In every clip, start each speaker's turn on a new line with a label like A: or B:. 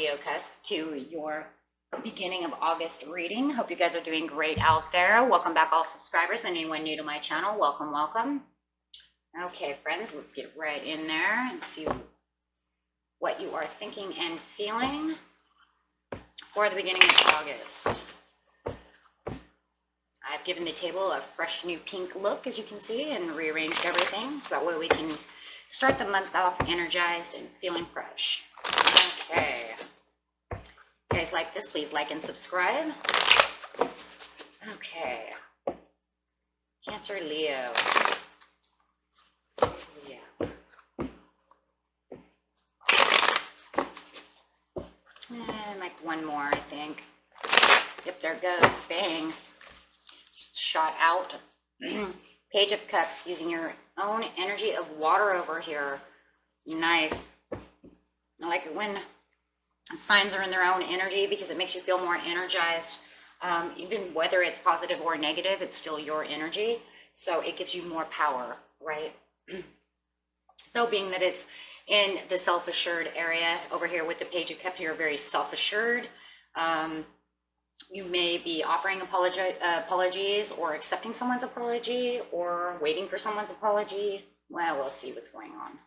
A: Leo Cusp to your beginning of August reading. Hope you guys are doing great out there. Welcome back, all subscribers, and anyone new to my channel. Welcome, welcome. Okay, friends, let's get right in there and see what you are thinking and feeling for the beginning of August. I've given the table a fresh new pink look, as you can see, and rearranged everything so that way we can start the month off energized and feeling fresh. Okay. If you guys like this, please like and subscribe. Okay. Cancer, Leo. Yeah. And like one more, I think. Yep, there it goes. Bang. Shot out. Page of Cups, using your own energy of water over here. Nice. I like it when signs are in their own energy because it makes you feel more energized. Even whether it's positive or negative, it's still your energy. So it gives you more power, right? So being that it's in the self-assured area over here with the Page of Cups, you're very self-assured. You may be offering apologies or accepting someone's apology or waiting for someone's apology. Well, we'll see what's going on.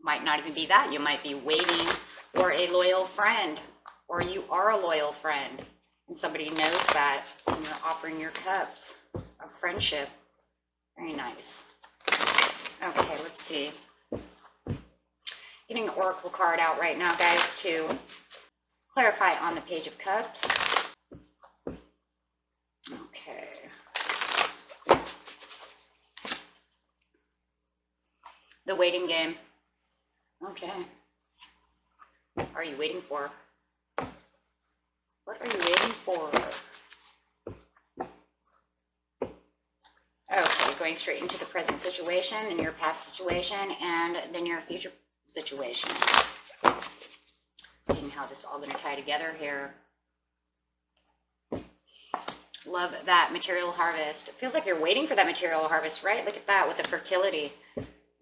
A: Might not even be that. You might be waiting for a loyal friend, or you are a loyal friend and somebody knows that and you're offering your cups of friendship. Very nice. Okay, let's see. Getting an oracle card out right now, guys, to clarify on the Page of Cups. Okay. The waiting game. Okay. What are you waiting for? What are you waiting for? Okay, going straight into the present situation, then your past situation, and then your future situation. Seeing how this is all going to tie together here. Love that material harvest. It feels like you're waiting for that material harvest, right? Look at that with the fertility.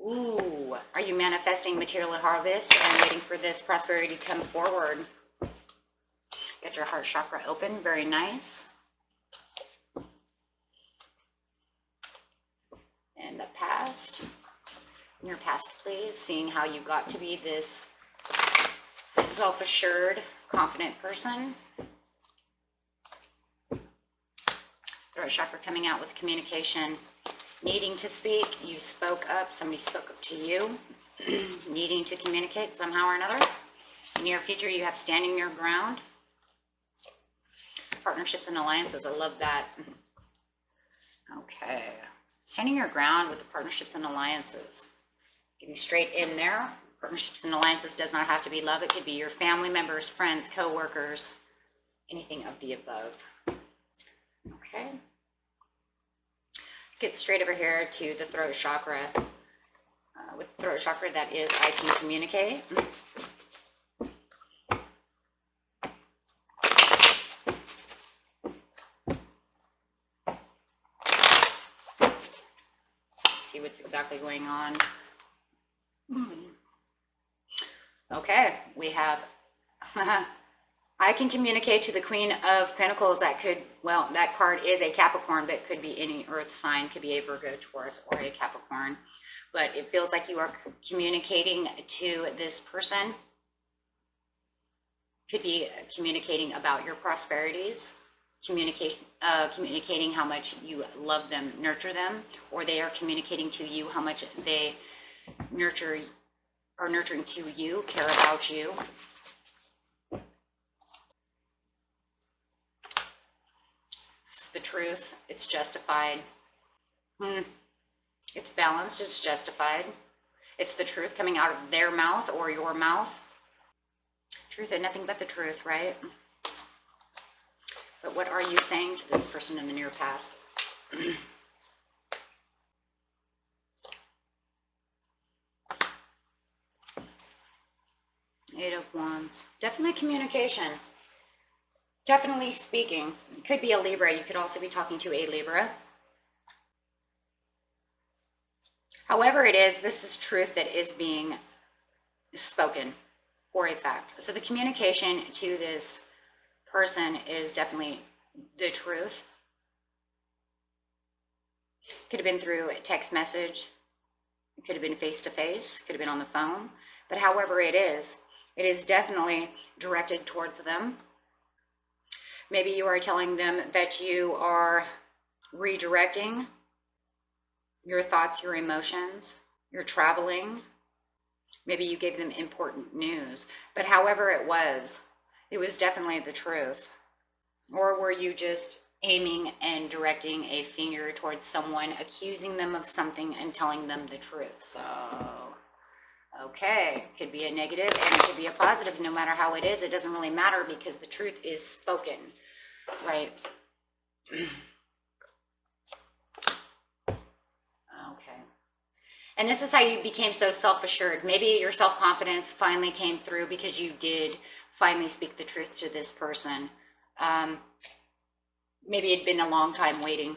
A: Ooh, are you manifesting material harvest and waiting for this prosperity to come forward? Get your heart chakra open. Very nice. And the past. In your past, please. Seeing how you got to be this self-assured, confident person. Throat chakra coming out with communication. Needing to speak, you spoke up, somebody spoke up to you. Needing to communicate somehow or another. Near future, you have standing your ground. Partnerships and alliances, I love that. Okay. Standing your ground with the partnerships and alliances. Getting straight in there. Partnerships and alliances does not have to be love. It could be your family members, friends, co-workers, anything of the above. Okay. Let's get straight over here to the throat chakra. With the throat chakra, that is, I can communicate. So let's see what's exactly going on. Okay, we have I can communicate to the Queen of Pentacles. That could, well, that card is a Capricorn, but it could be any earth sign, could be a Virgo, Taurus, or a Capricorn. But it feels like you are communicating to this person. Could be communicating about your prosperities, communicating how much you love them, nurture them, or they are communicating to you how much they are nurturing to you, care about you. It's the truth. It's justified. It's balanced. It's justified. It's the truth coming out of their mouth or your mouth. Truth and nothing but the truth, right? But what are you saying to this person in the near past? Eight of Wands. Definitely communication. Definitely speaking. It could be a Libra. You could also be talking to a Libra. However it is, this is truth that is being spoken. for a fact. So the communication to this person is definitely the truth. Could have been through a text message. It could have been face-to-face, could have been on the phone. But however it is definitely directed towards them. Maybe you are telling them that you are redirecting your thoughts, your emotions, you're traveling. Maybe you gave them important news. But however it was definitely the truth. Or were you just aiming and directing a finger towards someone, accusing them of something and telling them the truth? So, okay, could be a negative and it could be a positive. No matter how it is, it doesn't really matter because the truth is spoken, right? Okay. And this is how you became so self-assured. Maybe your self-confidence finally came through because you did finally speak the truth to this person. Maybe it'd been a long time waiting.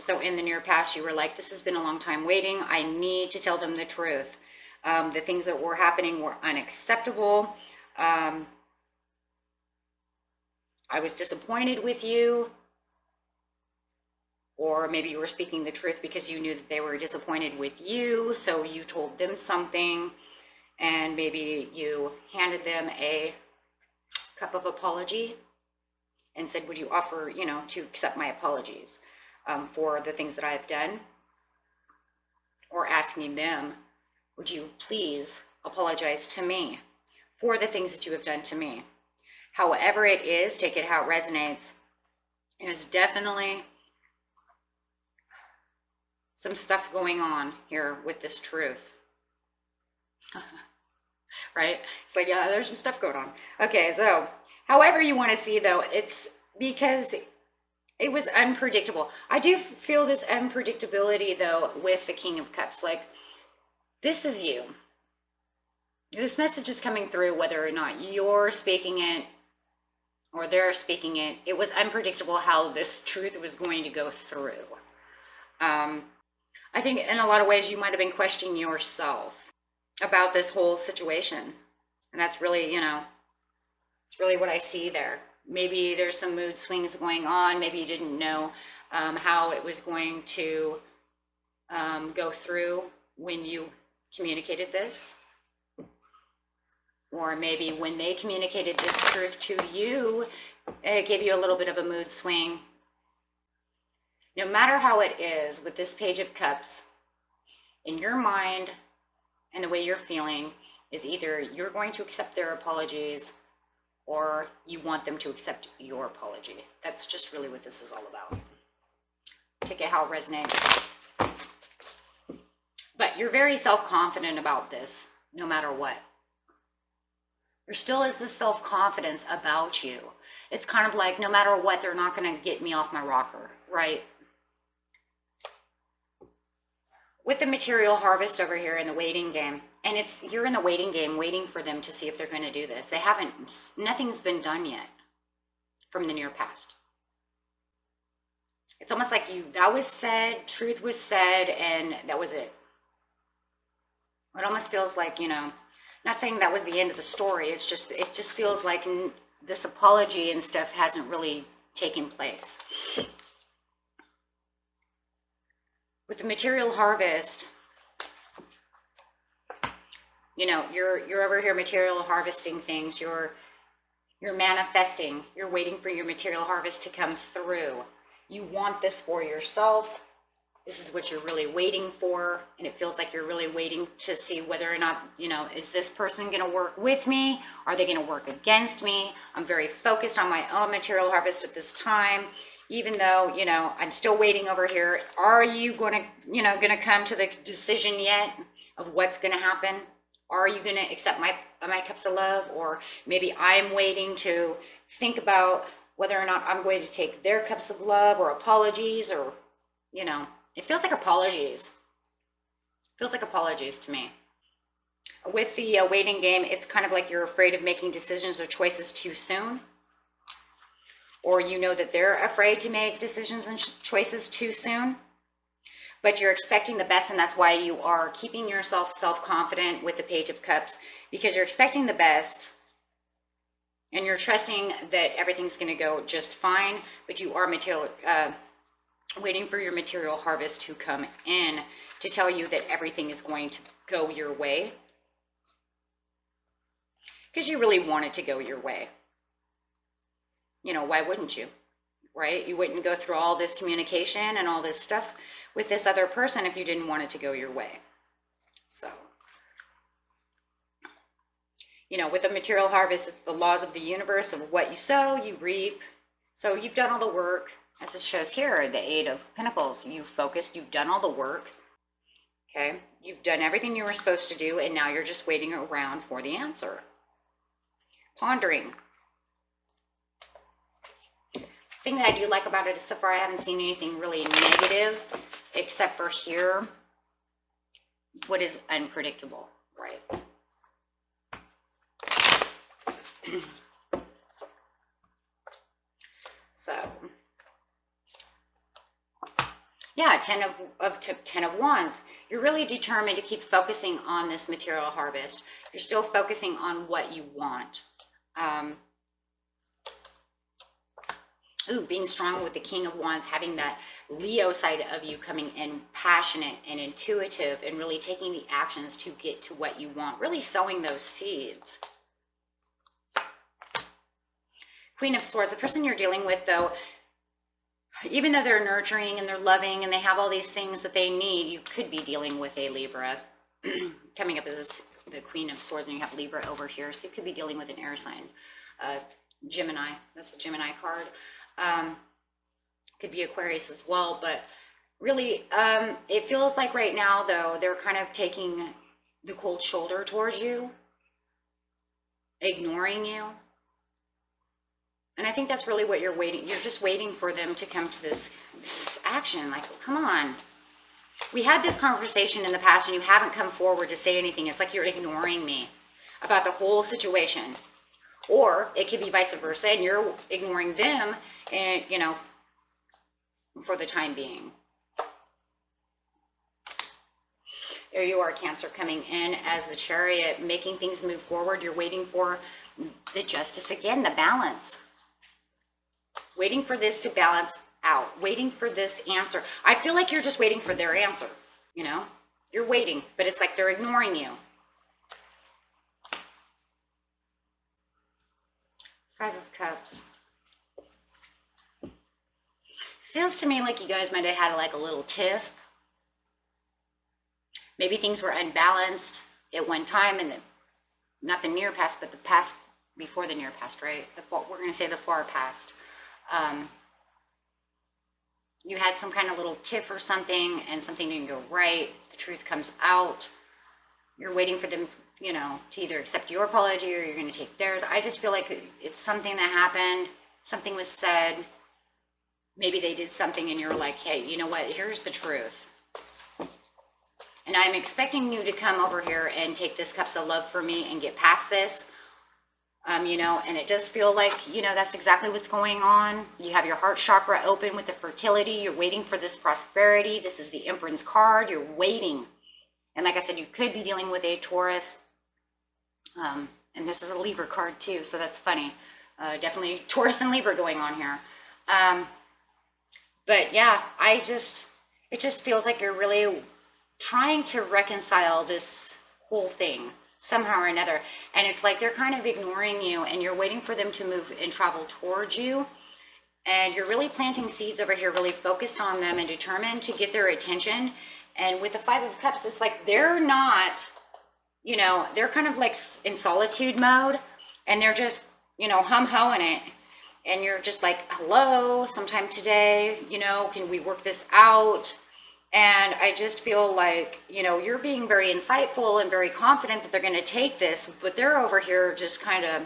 A: So in the near past, you were like, this has been a long time waiting. I need to tell them the truth. The things that were happening were unacceptable. I was disappointed with you. Or maybe you were speaking the truth because you knew that they were disappointed with you. So you told them something. And maybe you handed them a cup of apology and said, would you offer, to accept my apologies for the things that I have done? Or asking them, would you please apologize to me for the things that you have done to me? However it is, take it how it resonates. There's definitely some stuff going on here with this truth. Right? It's like, yeah, there's some stuff going on. Okay, so however you want to see, though, it's because it was unpredictable. I do feel this unpredictability, though, with the King of Cups. Like, this is you. This message is coming through whether or not you're speaking it or they're speaking it. It was unpredictable how this truth was going to go through. I think in a lot of ways you might have been questioning yourself about this whole situation. And that's really, it's really what I see there. Maybe there's some mood swings going on. Maybe you didn't know how it was going to go through when you communicated this. Or maybe when they communicated this truth to you, it gave you a little bit of a mood swing. No matter how it is with this Page of Cups, in your mind and the way you're feeling is either you're going to accept their apologies or you want them to accept your apology. That's just really what this is all about. Take it how it resonates. But you're very self-confident about this, no matter what. There still is this self-confidence about you. It's kind of like, no matter what, they're not going to get me off my rocker, right? With the material harvest over here in the waiting game, and you're in the waiting game waiting for them to see if they're going to do this. Nothing's been done yet from the near past. It's almost like that was said, truth was said, and that was it. It almost feels like, not saying that was the end of the story. It just feels like this apology and stuff hasn't really taken place. With the material harvest, you're over here material harvesting things. You're manifesting. You're waiting for your material harvest to come through. You want this for yourself. This is what you're really waiting for, and it feels like you're really waiting to see whether or not, is this person going to work with me? Are they going to work against me? I'm very focused on my own material harvest at this time, even though, I'm still waiting over here. Are you going to come to the decision yet of what's going to happen? Are you going to accept my cups of love? Or maybe I'm waiting to think about whether or not I'm going to take their cups of love or apologies, or, it feels like apologies. It feels like apologies to me. With the waiting game, it's kind of like you're afraid of making decisions or choices too soon. Or that they're afraid to make decisions and choices too soon. But you're expecting the best, and that's why you are keeping yourself self-confident with the Page of Cups. because you're expecting the best and you're trusting that everything's going to go just fine, but you are waiting for your material harvest to come in to tell you that everything is going to go your way, because you really want it to go your way. You know, why wouldn't you, right? You wouldn't go through all this communication and all this stuff with this other person if you didn't want it to go your way. So, you know, with a material harvest, it's the laws of the universe of what you sow, you reap. So you've done all the work, as it shows here, the Eight of Pentacles. You've focused, you've done all the work, okay? You've done everything you were supposed to do, and now you're just waiting around for the answer. Pondering. The thing that I do like about it is so far I haven't seen anything really negative, except for here, what is unpredictable, right? So, yeah, Ten of Wands. You're really determined to keep focusing on this material harvest. You're still focusing on what you want. Being strong with the King of Wands, having that Leo side of you coming in, passionate and intuitive, and really taking the actions to get to what you want, really sowing those seeds. Queen of Swords, the person you're dealing with, though, even though they're nurturing and they're loving and they have all these things that they need, you could be dealing with a Libra. Coming up as the Queen of Swords, and you have Libra over here, so you could be dealing with an air sign. Gemini, that's a Gemini card. Could be Aquarius as well, but really, it feels like right now, though, they're kind of taking the cold shoulder towards you, ignoring you. And I think that's really what you're waiting. You're just waiting for them to come to this action. Like, come on. We had this conversation in the past and you haven't come forward to say anything. It's like you're ignoring me about the whole situation. Or it could be vice versa and you're ignoring them, and, you know, for the time being. There you are, Cancer, coming in as the Chariot, making things move forward. You're waiting for the Justice again, the balance. Waiting for this to balance out, waiting for this answer. I feel like you're just waiting for their answer, you know? You're waiting, but it's like they're ignoring you. Five of Cups. Feels to me like you guys might have had like a little tiff. Maybe things were unbalanced at one time in the, not the near past, but the past before the near past, right? We're going to say the far past. You had some kind of little tiff or something, and something didn't go right. The truth comes out. You're waiting for them, you know, to either accept your apology or you're going to take theirs. I just feel like it's something that happened. Something was said. Maybe they did something and you're like, hey, you know what? Here's the truth. And I'm expecting you to come over here and take this cups of love for me and get past this. You know, and it does feel like, you know, that's exactly what's going on. You have your heart chakra open with the fertility. You're waiting for this prosperity. This is the Empress card. You're waiting. And like I said, you could be dealing with a Taurus. And this is a Libra card too, so that's funny. Definitely Taurus and Libra going on here. But yeah, it just feels like you're really trying to reconcile this whole thing somehow or another. And it's like they're kind of ignoring you and you're waiting for them to move and travel towards you. And you're really planting seeds over here, really focused on them and determined to get their attention. And with the Five of Cups, it's like they're not, you know, they're kind of like in solitude mode and they're just, you know, hum-hoing it. And you're just like, hello, sometime today, you know, can we work this out? And I just feel like, you know, you're being very insightful and very confident that they're going to take this, but they're over here just kind of,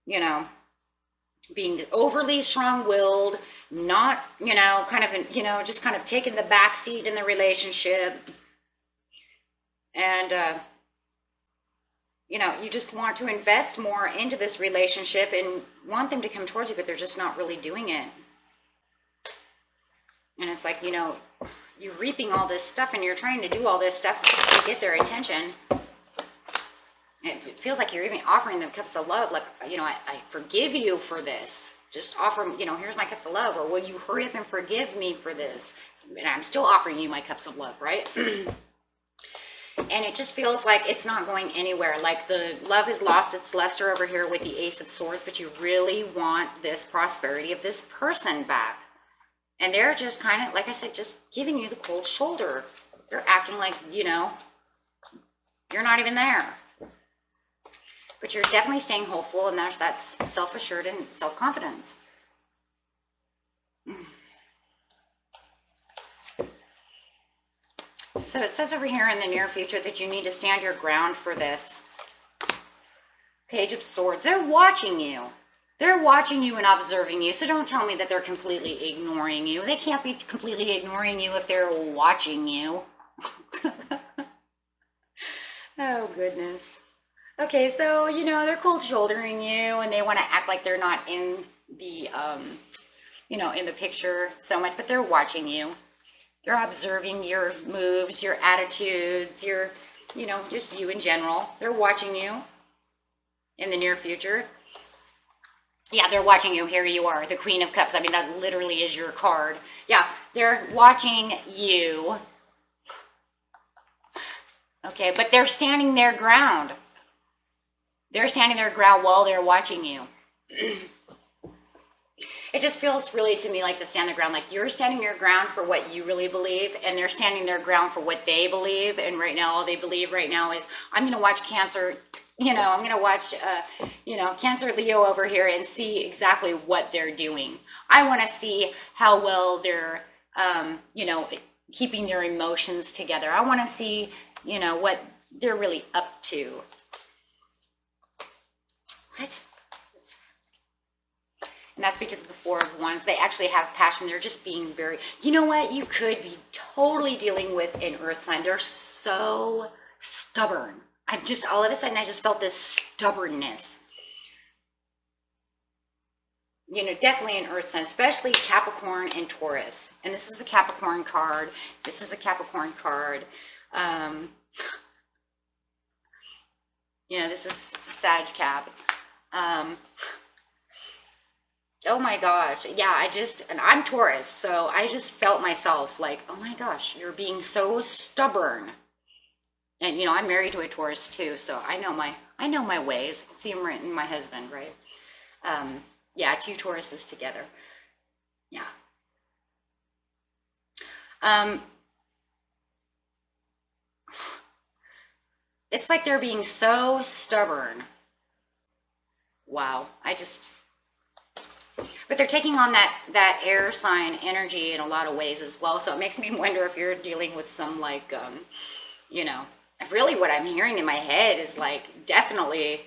A: you know, being overly strong-willed, not, you know, kind of, you know, just kind of taking the back seat in the relationship. And, you know, you just want to invest more into this relationship and want them to come towards you, but they're just not really doing it. And it's like, you know, you're reaping all this stuff and you're trying to do all this stuff to get their attention. It feels like you're even offering them cups of love, like, you know, I forgive you for this. Just offer, you know, here's my cups of love, or will you hurry up and forgive me for this? And I'm still offering you my cups of love, right? And it just feels like it's not going anywhere. Like the love has lost its luster over here with the Ace of Swords, but you really want this prosperity of this person back. And they're just kind of, like I said, just giving you the cold shoulder. They're acting like, you know, you're not even there. But you're definitely staying hopeful, and that's self-assured and self-confidence. So it says over here in the near future that you need to stand your ground for this. Page of Swords. They're watching you. They're watching you and observing you. So don't tell me that they're completely ignoring you. They can't be completely ignoring you if they're watching you. Oh, goodness. Okay, so, you know, they're cold shouldering you, and they want to act like they're not in the, you know, in the picture so much, but they're watching you. They're observing your moves, your attitudes, your, you know, just you in general. They're watching you in the near future. Yeah, they're watching you. Here you are, the Queen of Cups. I mean, that literally is your card. Yeah, they're watching you. Okay, but they're standing their ground. They're standing their ground while they're watching you. It just feels really to me like the stand their ground, like you're standing your ground for what you really believe, and they're standing their ground for what they believe. And right now, all they believe right now is, I'm going to watch Cancer, you know, I'm going to watch, you know, Cancer Leo over here and see exactly what they're doing. I want to see how well they're, you know, keeping their emotions together. I want to see, you know, what they're really up to. What? And that's because of the Four of Wands. They actually have passion. They're just being very, you know what? You could be totally dealing with an earth sign. They're so stubborn. I've just, all of a sudden, I just felt this stubbornness. You know, definitely an earth sign, especially Capricorn and Taurus. And this is a Capricorn card. This is a Capricorn card. You know, this is Sag Cap. Oh my gosh. Yeah, and I'm Taurus, so I just felt myself like, oh my gosh, you're being so stubborn. And, you know, I'm married to a Taurus too, so I know my ways. I see them right in my husband, right? Yeah, two Tauruses together. Yeah. It's like they're being so stubborn. Wow. But they're taking on that air sign energy in a lot of ways as well. So it makes me wonder if you're dealing with some like, you know, really what I'm hearing in my head is like definitely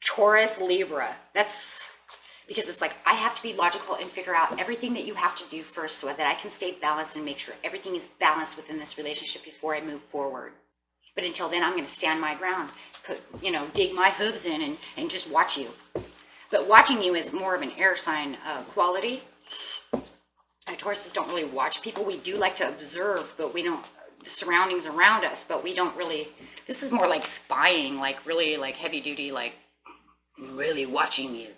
A: Taurus, Libra. That's because it's like, I have to be logical and figure out everything that you have to do first so that I can stay balanced and make sure everything is balanced within this relationship before I move forward. But until then, I'm going to stand my ground, you know, dig my hooves in and just watch you. But watching you is more of an air sign quality. Tauruses don't really watch people. We do like to observe, but we don't, the surroundings around us, but we don't really, this is more like spying, like really like heavy duty, like really watching you.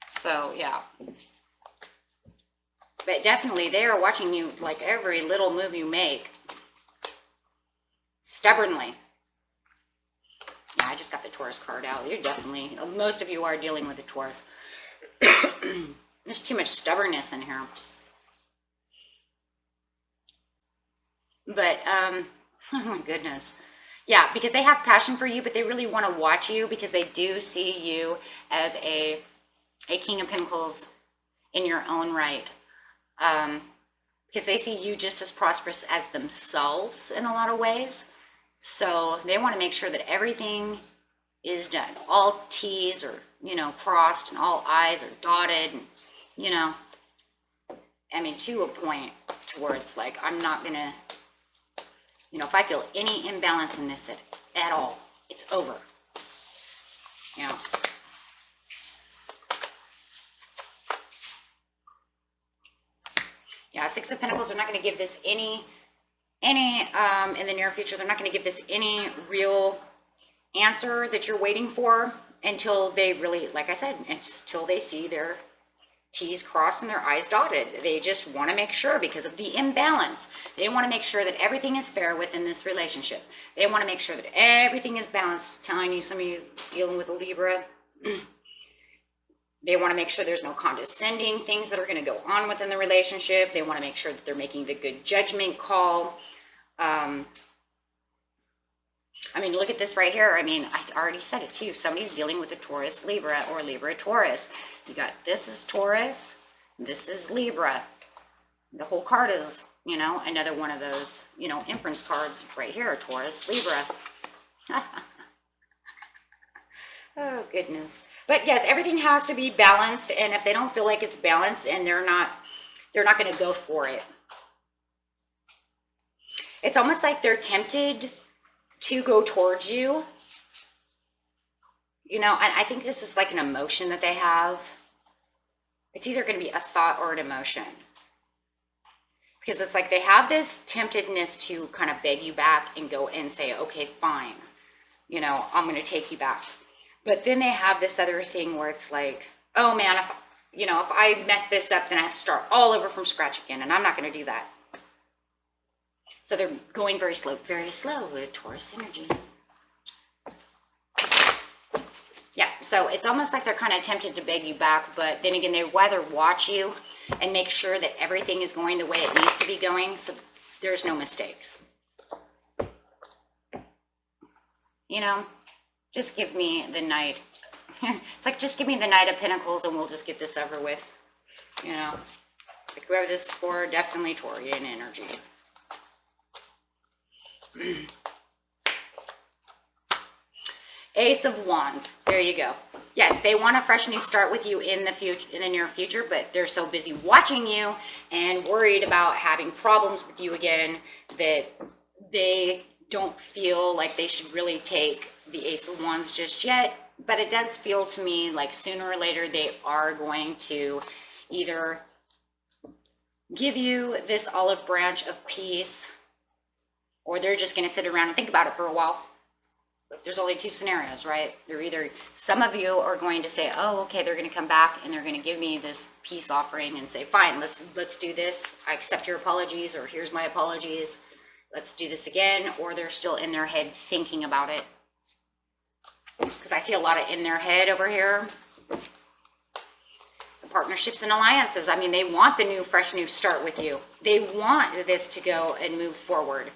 A: So, yeah. But definitely they are watching you like every little move you make. Stubbornly. Yeah, I just got the Taurus card out. You're definitely, most of you are dealing with a Taurus. There's too much stubbornness in here. But, oh my goodness. Yeah, because they have passion for you, but they really want to watch you because they do see you as a King of Pentacles in your own right. Because they see you just as prosperous as themselves in a lot of ways. So they want to make sure that everything is done. All T's are, you know, crossed and all I's are dotted. And, you know, I mean, to a point towards like, I'm not going to, you know, if I feel any imbalance in this at all, it's over. You know. Yeah, Six of Pentacles are not going to give this any in the near future. They're not going to give this any real answer that you're waiting for until they really, like I said, until they see their T's crossed and their I's dotted. They just want to make sure, because of the imbalance. They want to make sure that everything is fair within this relationship. They want to make sure that everything is balanced. Telling you, some of you dealing with a Libra, they want to make sure there's no condescending things that are going to go on within the relationship. They want to make sure that they're making the good judgment call. I mean, look at this right here. I mean, I already said it too. Somebody's dealing with a Taurus Libra or Libra Taurus. You got, this is Taurus, this is Libra. The whole card is, you know, another one of those, you know, inference cards right here, Taurus Libra. Oh, goodness. But yes, everything has to be balanced. And if they don't feel like it's balanced, and they're not going to go for it. It's almost like they're tempted to go towards you. You know, and I think this is like an emotion that they have. It's either going to be a thought or an emotion. Because it's like they have this temptedness to kind of beg you back and go and say, okay, fine. You know, I'm going to take you back. But then they have this other thing where it's like, oh man, if I mess this up, then I have to start all over from scratch again. And I'm not going to do that. So they're going very slow with Taurus energy. Yeah, so it's almost like they're kind of tempted to beg you back, but then again, they'd rather watch you and make sure that everything is going the way it needs to be going, so there's no mistakes. You know, just give me the Knight. It's like, just give me the Knight of Pentacles and we'll just get this over with. You know, like whoever this is for, definitely Taurian energy. Ace of Wands. There you go. Yes, they want a fresh new start with you in the future, in the near future, but they're so busy watching you and worried about having problems with you again that they don't feel like they should really take the Ace of Wands just yet. But it does feel to me like sooner or later they are going to either give you this olive branch of peace, or they're just going to sit around and think about it for a while. There's only two scenarios, right? They're either, some of you are going to say, oh, okay, they're going to come back and they're going to give me this peace offering and say, fine, let's do this. I accept your apologies, or here's my apologies. Let's do this again. Or they're still in their head thinking about it. Because I see a lot of in their head over here. The partnerships and alliances. I mean, they want the new, fresh new start with you. They want this to go and move forward.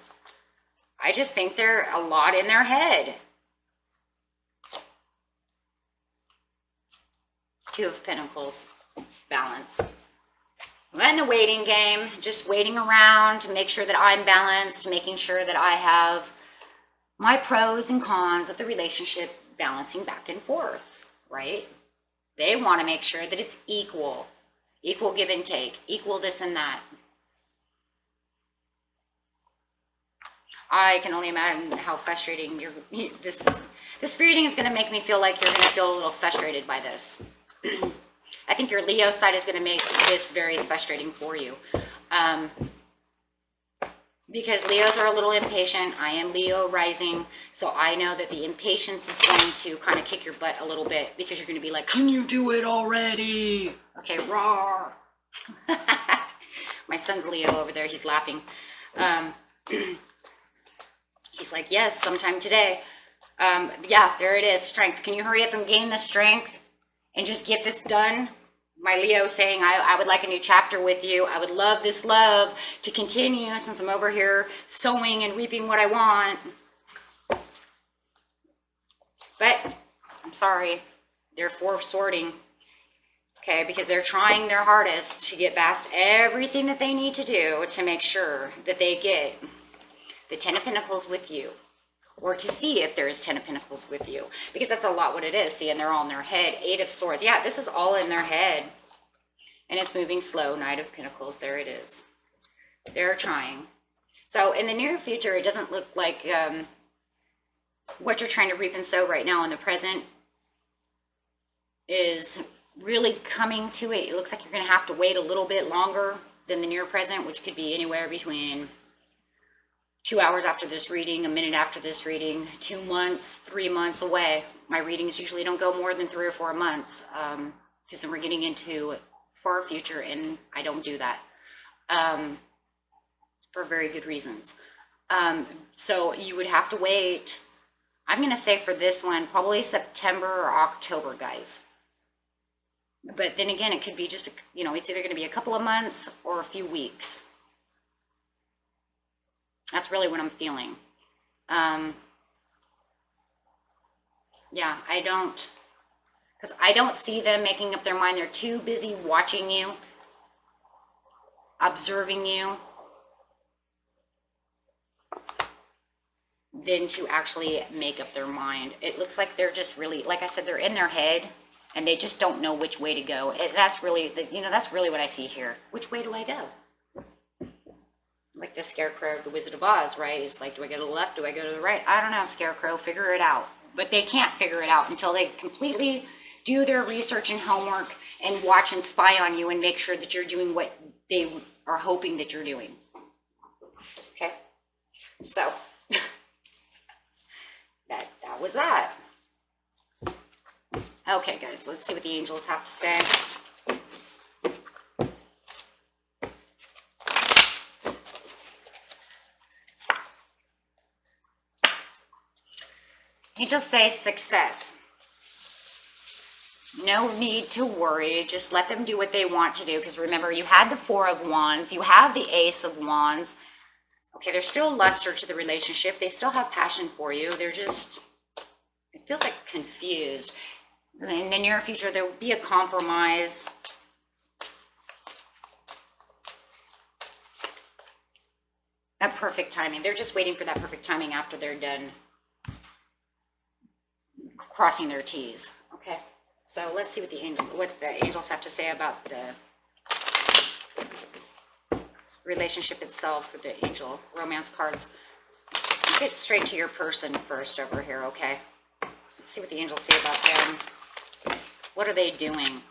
A: I just think they're a lot in their head. Two of Pentacles, balance. Well, in the waiting game, just waiting around to make sure that I'm balanced, making sure that I have my pros and cons of the relationship balancing back and forth, right? They want to make sure that it's equal give and take, equal this and that. I can only imagine how frustrating this reading is going to make me feel like you're going to feel a little frustrated by this. I think your Leo side is going to make this very frustrating for you. Because Leos are a little impatient. I am Leo rising, so I know that the impatience is going to kind of kick your butt a little bit, because you're going to be like, can you do it already? Okay, roar. My son's Leo over there. He's laughing. He's like, yes, sometime today. Yeah, there it is. Strength. Can you hurry up and gain the strength and just get this done? My Leo saying, I would like a new chapter with you. I would love this love to continue since I'm over here sowing and reaping what I want. But I'm sorry, they're for sorting. Okay, because they're trying their hardest to get past everything that they need to do to make sure that they get the Ten of Pentacles with you, or to see if there is Ten of Pentacles with you, because that's a lot what it is. See, and they're all in their head. Eight of Swords. Yeah, this is all in their head, and it's moving slow. Knight of Pentacles. There it is. They're trying. So in the near future, it doesn't look like what you're trying to reap and sow right now in the present is really coming to it. It looks like you're going to have to wait a little bit longer than the near present, which could be anywhere between 2 hours after this reading, a minute after this reading, 2 months, 3 months away. My readings usually don't go more than 3 or 4 months, because then we're getting into far future, and I don't do that for very good reasons. So you would have to wait. I'm going to say for this one, probably September or October, guys. But then again, it could be just, it's either going to be a couple of months or a few weeks. That's really what I'm feeling. Yeah, because I don't see them making up their mind. They're too busy watching you, observing you, than to actually make up their mind. It looks like they're just really, like I said, they're in their head and they just don't know which way to go. That's really what I see here. Which way do I go? Like the Scarecrow of the Wizard of Oz, right? It's like, do I go to the left? Do I go to the right? I don't know, Scarecrow, figure it out. But they can't figure it out until they completely do their research and homework and watch and spy on you and make sure that you're doing what they are hoping that you're doing. Okay? So, that was that. Okay, guys, let's see what the angels have to say. Angels say success. No need to worry. Just let them do what they want to do. Because remember, you had the Four of Wands. You have the Ace of Wands. Okay, there's still luster to the relationship. They still have passion for you. They're just, it feels like confused. In the near future, there will be a compromise. That perfect timing. They're just waiting for that perfect timing after they're done crossing their T's. Okay, so let's see what the angels have to say about the relationship itself with the angel romance cards. Let's get straight to your person first over here. Okay, let's see what the angels say about them. What are they doing?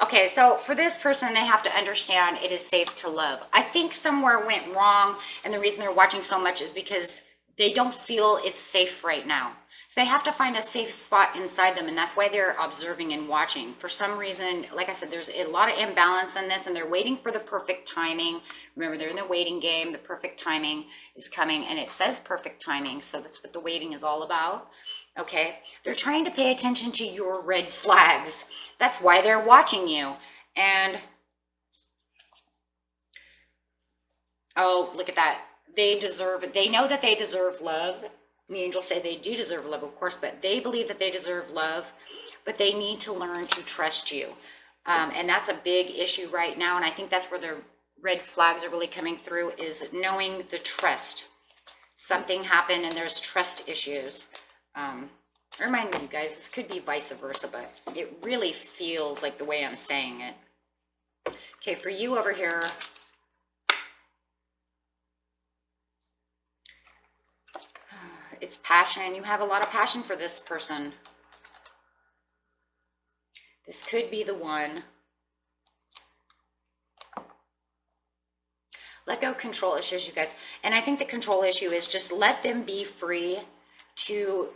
A: Okay, so for this person, they have to understand it is safe to love. I think somewhere went wrong, and the reason they're watching so much is because they don't feel it's safe right now. So they have to find a safe spot inside them, and that's why they're observing and watching. For some reason, like I said, there's a lot of imbalance in this, and they're waiting for the perfect timing. Remember, they're in the waiting game. The perfect timing is coming, and it says perfect timing, so that's what the waiting is all about. Okay, they're trying to pay attention to your red flags. That's why they're watching you. And, oh, look at that. They know that they deserve love. The angels say they do deserve love, of course, but they believe that they deserve love, but they need to learn to trust you. And that's a big issue right now. And I think that's where the red flags are really coming through, is knowing the trust. Something happened and there's trust issues. Remind me, you guys, this could be vice versa, but it really feels like the way I'm saying it. Okay, for you over here, it's passion. You have a lot of passion for this person. This could be the one. Let go of control issues, you guys. And I think the control issue is just let them be free to,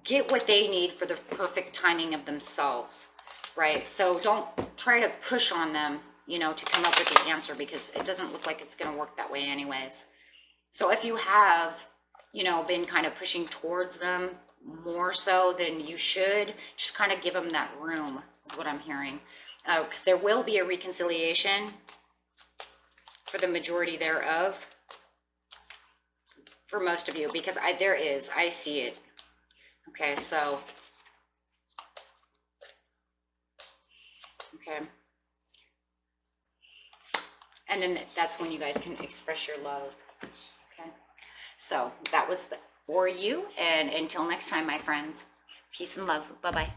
A: get what they need for the perfect timing of themselves, right? So don't try to push on them, to come up with the answer, because it doesn't look like it's going to work that way anyways. So if you have, been kind of pushing towards them more so than you should, just kind of give them that room, is what I'm hearing. Because there will be a reconciliation for the majority thereof, for most of you, because I see it. Okay, so, okay. And then that's when you guys can express your love. Okay, so that was for you. And until next time, my friends, peace and love. Bye-bye.